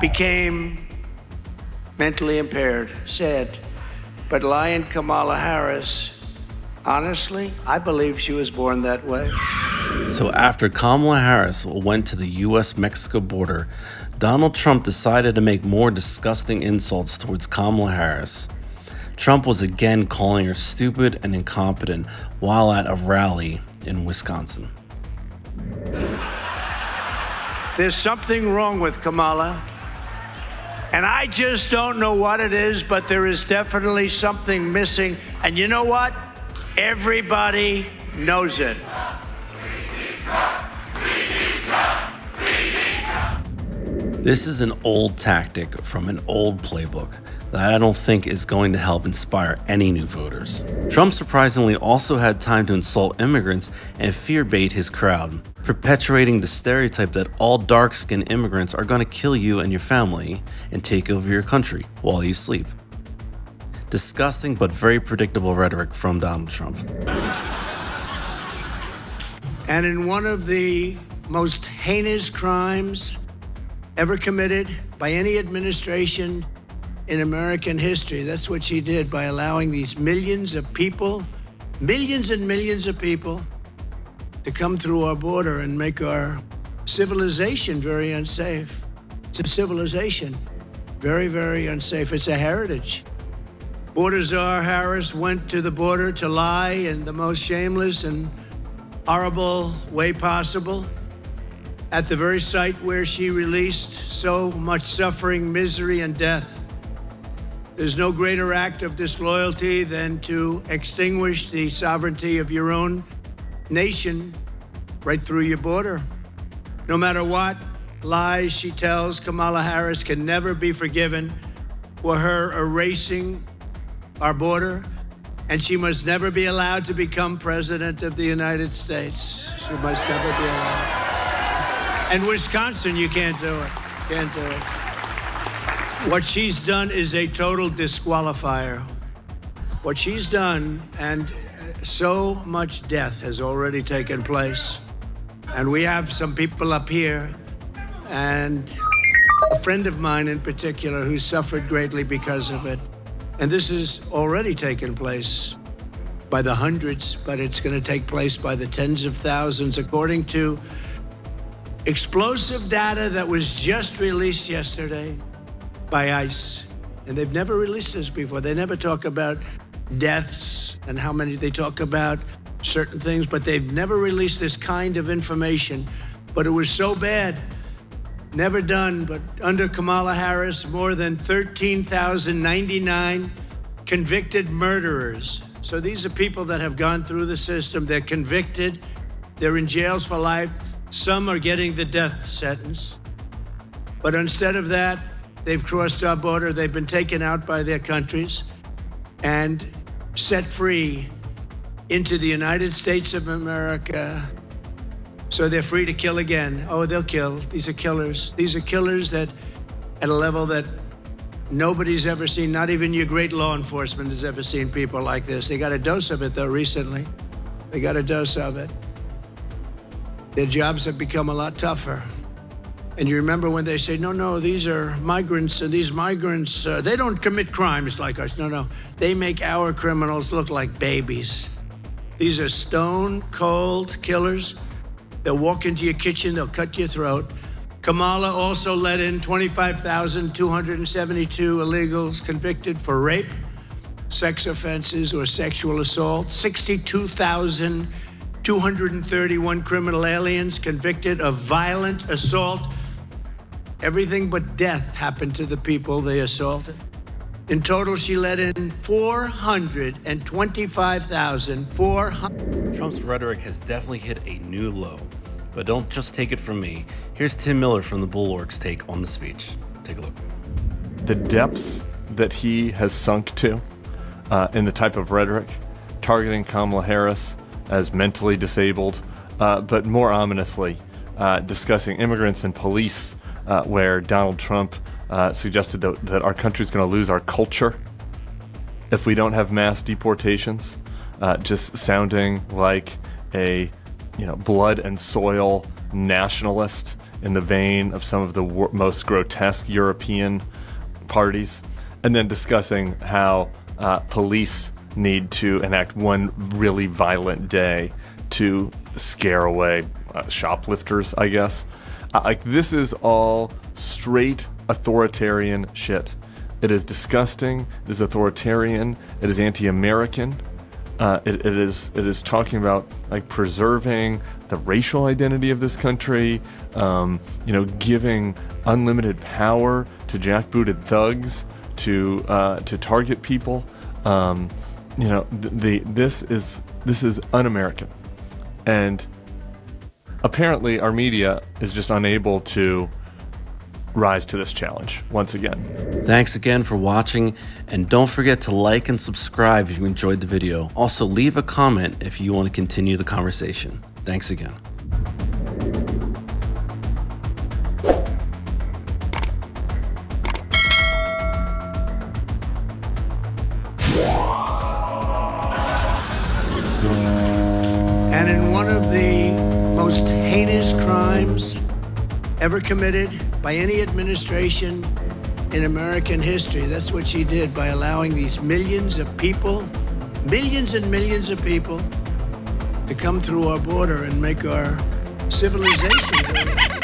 became mentally impaired. Sad. But Lion Kamala Harris, honestly, I believe she was born that way. So after Kamala Harris went to the U.S.-Mexico border, Donald Trump decided to make more disgusting insults towards Kamala Harris. Trump was again calling her stupid and incompetent while at a rally in Wisconsin. There's something wrong with Kamala, and I just don't know what it is, but there is definitely something missing. And you know what? Everybody knows it. This is an old tactic from an old playbook that I don't think is going to help inspire any new voters. Trump surprisingly also had time to insult immigrants and fear bait his crowd, perpetuating the stereotype that all dark-skinned immigrants are going to kill you and your family and take over your country while you sleep. Disgusting but very predictable rhetoric from Donald Trump. And in one of the most heinous crimes ever committed by any administration in American history, that's what she did by allowing these millions of people, millions and millions of people, to come through our border and make our civilization very unsafe. It's a civilization, very, very unsafe. It's a heritage. Border Czar Harris went to the border to lie in the most shameless and horrible way possible at the very site where she released so much suffering, misery, and death. There's no greater act of disloyalty than to extinguish the sovereignty of your own nation right through your border. No matter what lies she tells, Kamala Harris can never be forgiven for her erasing our border, and she must never be allowed to become president of the United States. She must never be allowed. And Wisconsin, you can't do it. Can't do it. What she's done is a total disqualifier. What she's done, and so much death has already taken place. And we have some people up here, and a friend of mine in particular, who suffered greatly because of it. And this has already taken place by the hundreds, but it's going to take place by the tens of thousands, according to explosive data that was just released yesterday by ICE. And they've never released this before. They never talk about deaths and how many. They talk about certain things, but they've never released this kind of information. But it was so bad. Never done, but under Kamala Harris, more than 13,099 convicted murderers. So these are people that have gone through the system. They're convicted. They're in jails for life. Some are getting the death sentence. But instead of that, they've crossed our border. They've been taken out by their countries and set free into the United States of America. So they're free to kill again. Oh, they'll kill. These are killers. These are killers that at a level that nobody's ever seen. Not even your great law enforcement has ever seen people like this. They got a dose of it, though, recently. They got a dose of it. Their jobs have become a lot tougher. And you remember when they say, no, these are migrants, and these migrants, they don't commit crimes like us. No. They make our criminals look like babies. These are stone cold killers. They'll walk into your kitchen, they'll cut your throat. Kamala also let in 25,272 illegals convicted for rape, sex offenses, or sexual assault. 62,231 criminal aliens convicted of violent assault. Everything but death happened to the people they assaulted. In total, she let in 425,400. Trump's rhetoric has definitely hit a new low. But don't just take it from me. Here's Tim Miller from the Bulwark's take on the speech. Take a look. The depths that he has sunk to in the type of rhetoric, targeting Kamala Harris as mentally disabled, but more ominously, discussing immigrants and police, where Donald Trump suggested that our country's going to lose our culture if we don't have mass deportations, just sounding like a blood and soil nationalist in the vein of some of the most grotesque European parties, and then discussing how police need to enact one really violent day to scare away shoplifters, I guess. Like, this is all straight authoritarian shit. It is disgusting. It is authoritarian. It is anti-American. It is talking about like preserving the racial identity of this country. Giving unlimited power to jackbooted thugs to target people. This is un-American, and apparently our media is just unable to rise to this challenge once again. Thanks again for watching, and don't forget to like and subscribe if you enjoyed the video. Also, leave a comment if you want to continue the conversation. Thanks again. And in one of the most heinous crimes ever committed by any administration in American history, that's what she did by allowing these millions of people, millions and millions of people, to come through our border and make our civilization go